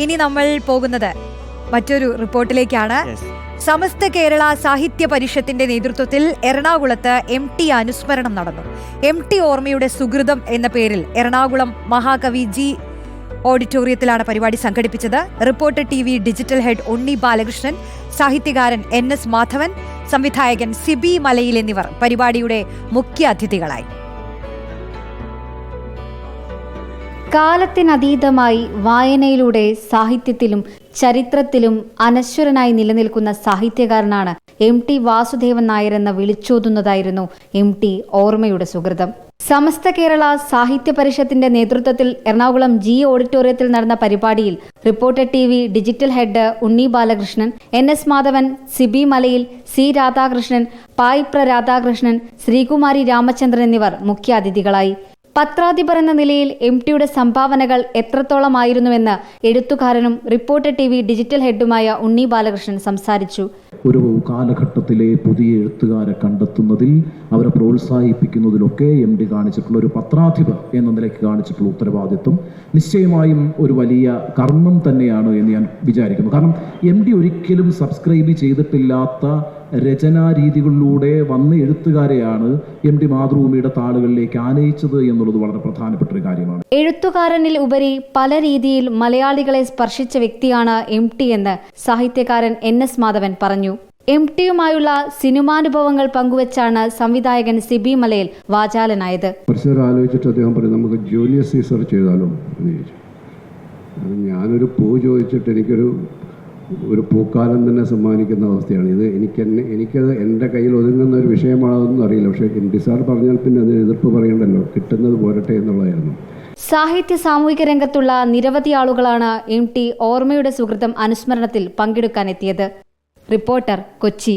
ഇനി നമ്മൾ പോകുന്നത് മറ്റൊരു റിപ്പോർട്ടിലേക്കാണ്. സമസ്ത കേരള സാഹിത്യ പരിഷത്തിന്റെ നേതൃത്വത്തിൽ എറണാകുളത്ത് MT അനുസ്മരണം നടന്നു. MT ഓർമ്മയുടെ സുഹൃതം എന്ന പേരിൽ എറണാകുളം മഹാകവി G ഓഡിറ്റോറിയത്തിലാണ് പരിപാടി സംഘടിപ്പിച്ചത്. റിപ്പോർട്ടർ TV ഡിജിറ്റൽ ഹെഡ് ഉണ്ണി ബാലകൃഷ്ണൻ, സാഹിത്യകാരൻ NS മാധവൻ, സംവിധായകൻ സിബി മലയിൽ എന്നിവർ പരിപാടിയുടെ മുഖ്യ അതിഥികളായി. കാലത്തിനതീതമായി വായനയിലൂടെ സാഹിത്യത്തിലും ചരിത്രത്തിലും അനശ്വരനായി നിലനിൽക്കുന്ന സാഹിത്യകാരനാണ് MT വാസുദേവൻ നായരെന്ന് വിളിച്ചോതുന്നതായിരുന്നു MT ഓർമ്മയുടെ സുഹൃതം. സമസ്ത കേരള സാഹിത്യ പരിഷത്തിന്റെ നേതൃത്വത്തിൽ എറണാകുളം G ഓഡിറ്റോറിയത്തിൽ നടന്ന പരിപാടിയിൽ റിപ്പോർട്ടർ TV ഡിജിറ്റൽ ഹെഡ് ഉണ്ണി ബാലകൃഷ്ണൻ, NS മാധവൻ, സിബി മലയിൽ, C രാധാകൃഷ്ണൻ, പായിപ്ര രാധാകൃഷ്ണൻ, ശ്രീകുമാരി രാമചന്ദ്രൻ എന്നിവർ മുഖ്യാതിഥികളായി. പത്രാധിപർ എന്ന നിലയിൽ MTയുടെ സംഭാവനകൾ എത്രത്തോളമായിരുന്നുവെന്ന് എഴുത്തുകാരനും റിപ്പോർട്ടർ TV ഡിജിറ്റൽ ഹെഡുമായ ഉണ്ണി ബാലകൃഷ്ണൻ സംസാരിച്ചു. ഒരു കാലഘട്ടത്തിലെ പുതിയ എഴുത്തുകാരെ കണ്ടെത്തുന്നതിൽ, അവരെ പ്രോത്സാഹിപ്പിക്കുന്നതിലൊക്കെ MT കാണിച്ചിട്ടുള്ള ഒരു പത്രാധിപർ എന്ന നിലയ്ക്ക് കാണിച്ചിട്ടുള്ള ഉത്തരവാദിത്വം നിശ്ചയമായും ഒരു വലിയ കർമ്മം തന്നെയാണ് എന്ന് ഞാൻ വിചാരിക്കുന്നു. കാരണം MT ഒരിക്കലും സബ്സ്ക്രൈബ് ചെയ്തിട്ടില്ലാത്ത രചനാരീതികളിലൂടെ വന്ന എഴുത്തുകാരെയാണ് MT മാതൃഭൂമിയുടെ താളുകളിലേക്ക് ആനയിച്ചത് എന്നുള്ളത് വളരെ പ്രധാനപ്പെട്ട ഒരു കാര്യമാണ്. എഴുത്തുകാരനിൽ ഉപരി പല രീതിയിൽ മലയാളികളെ സ്പർശിച്ച വ്യക്തിയാണ് MT എന്ന് സാഹിത്യകാരൻ NS മാധവൻ പറഞ്ഞു. MTയുമായുള്ള സിനിമാനുഭവങ്ങൾ പങ്കുവച്ചാണ് സംവിധായകൻ സിബി മലയിൽ വാചാലനായത്. ആലോചിച്ചിട്ട് അദ്ദേഹം പറഞ്ഞു, നമുക്ക് ജൂലിയസ് സീസർ ചെയ്താലോ എന്ന് ചോദിച്ചു. ഞാനൊരു പൂ ചോദിച്ചിട്ട് ഒരു പൂക്കാലം തന്നെ സമ്മാനിക്കുന്ന അവസ്ഥയാണ് ഇത്. എനിക്കത് എൻ്റെ കയ്യിൽ ഒതുങ്ങുന്ന ഒരു വിഷയമാണെന്നൊന്നും അറിയില്ല. പക്ഷേ MT സാർ പറഞ്ഞാൽ പിന്നെ അതിന് എതിർപ്പ് പറയണ്ടല്ലോ, കിട്ടുന്നത് പോരട്ടെ എന്നുള്ളതായിരുന്നു. സാഹിത്യ സാമൂഹിക രംഗത്തുള്ള നിരവധി ആളുകളാണ് MT ഓർമ്മയുടെ സുഹൃതം അനുസ്മരണത്തിൽ പങ്കെടുക്കാനെത്തിയത്. റിപ്പോർട്ടർ, കൊച്ചി.